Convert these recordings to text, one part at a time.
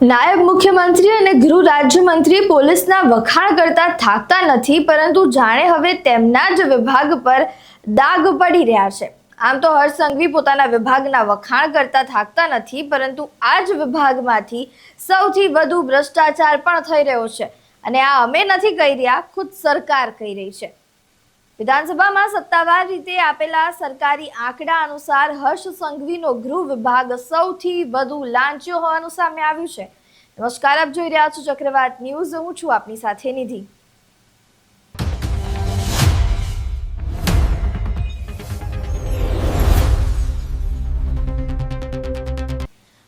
નાયબ મુખ્યમંત્રી અને ગૃહ રાજ્યમંત્રી પોલીસના વખાણ કરતા થાકતા નથી, પરંતુ જાણે હવે તેમના જ વિભાગ પર દાગ પડી રહ્યા છે। આમ તો હર્ષ સંઘવી પોતાના વિભાગના વખાણ કરતા થાકતા નથી, પરંતુ આ જ વિભાગમાંથી સૌથી વધુ ભ્રષ્ટાચાર પણ થઈ રહ્યો છે અને આ અમે નથી કહી રહ્યા, ખુદ સરકાર કહી રહી છે। વિધાનસભામાં સત્તાવાર રીતે આપેલા સરકારી આંકડા અનુસાર હર્ષ સંઘવીનો ગૃહ વિભાગ સૌથી વધુ લાંચ્યો હોવાનું સામે આવ્યું છે। નમસ્કાર, આપ જોઈ રહ્યા છો ચક્રવાત ન્યૂઝ। હું છું આપની સાથે નિધિ।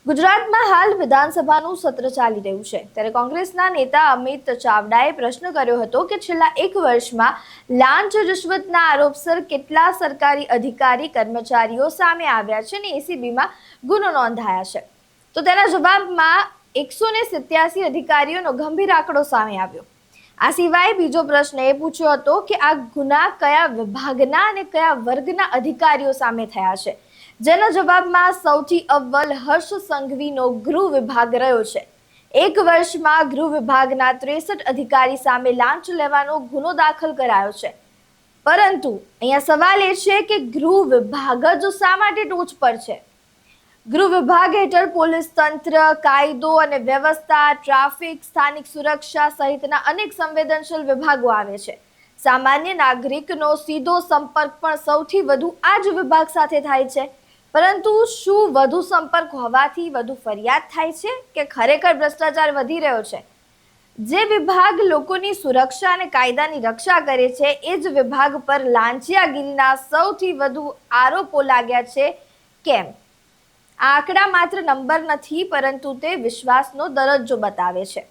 ગુજરાતમાં હાલ વિધાનસભાનું સત્ર ચાલી રહ્યું છે, ત્યારે કોંગ્રેસના નેતા અમિત ચાવડાએ પ્રશ્ન કર્યો હતો કે છેલ્લા એક વર્ષમાં લાંચ રિશ્વતના આરોપસર કેટલા સરકારી અધિકારી કર્મચારીઓ સામે આવ્યા છે અને એસીબીમાં ગુનો નોંધાયા છે। તો તેના જવાબમાં 187 અધિકારીઓનો ગંભીર આંકડો સામે આવ્યો। આ સિવાય બીજો પ્રશ્ન એ પૂછ્યો હતો કે આ ગુના કયા વિભાગના અને કયા વર્ગના અધિકારીઓ સામે થયા છે, જેના જવાબમાં સૌથી અવ્વલ હર્ષ સંઘવીનો ગૃહ વિભાગ રહ્યો છે। એક વર્ષમાં ગૃહ વિભાગના 63 અધિકારી સામે લાંચ લેવાનો ગુનો દાખલ કરાયો છે, પરંતુ અહીંયા સવાલ એ છે કે ગૃહ વિભાગ જ શા માટે ટોચ પર છે? ગૃહ વિભાગ હેઠળ પોલીસ તંત્ર, કાયદો અને વ્યવસ્થા, ટ્રાફિક, સ્થાનિક સુરક્ષા સહિતના અનેક સંવેદનશીલ વિભાગો આવે છે। સામાન્ય નાગરિકનો સીધો સંપર્ક પણ સૌથી વધુ આ જ વિભાગ સાથે થાય છે, પરંતુ શું વધુ સંપર્ક હોવાથી વધુ ફરિયાદ થાય છે કે ખરેખર ભ્રષ્ટાચાર વધી રહ્યો છે? જે વિભાગ લોકોની સુરક્ષા અને કાયદાની રક્ષા કરે છે, એ જ વિભાગ પર લાંચિયાગીરીના સૌથી વધુ આરોપો લાગ્યા છે। કેમ? આ આંકડા માત્ર નંબર નથી, પરંતુ તે વિશ્વાસનો દરજ્જો બતાવે છે।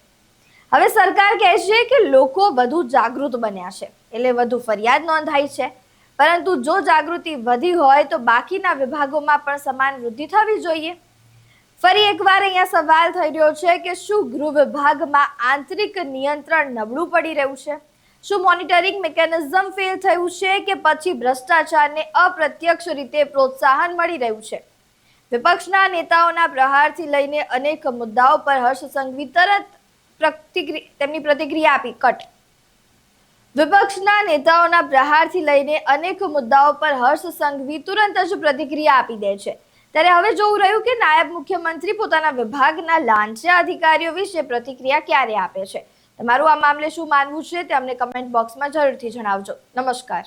હવે સરકાર કહે છે કે લોકો વધુ જાગૃત બન્યા છે, એટલે વધુ ફરિયાદ નોંધાઈ છે, પરંતુ જો જાગૃતિ વધી હોય તો બાકીના વિભાગોમાં પણ સમાન વૃદ્ધિ થવી જોઈએ। ફરી એકવાર અહીંયા સવાલ થઈ રહ્યો છે કે શું ગૃહ વિભાગમાં આંતરિક નિયંત્રણ નબળું પડી રહ્યું છે? શું મોનિટરિંગ મિકેનિઝમ ફેલ થયું છે કે પછી ભ્રષ્ટાચારને અપ્રત્યક્ષ રીતે પ્રોત્સાહન મળી રહ્યું છે? વિપક્ષના નેતાઓના પ્રહારથી લઈને અનેક મુદ્દાઓ પર હર્ષ સંઘવી તરત તેમની પ્રતિક્રિયા આપી કટ। વિપક્ષના નેતાઓના પ્રહારથી લઈને અનેક મુદ્દાઓ પર હર્ષ સંઘવી તુરંત જ પ્રતિક્રિયા આપી દે છે, ત્યારે હવે જોવું રહ્યું કે નાયબ મુખ્યમંત્રી પોતાના વિભાગના લાંચિયા અધિકારીઓ વિશે પ્રતિક્રિયા ક્યારે આપે છે। તમારું આ મામલે શું માનવું છે તે અમને કમેન્ટ બોક્સમાં જરૂરથી જણાવજો। નમસ્કાર।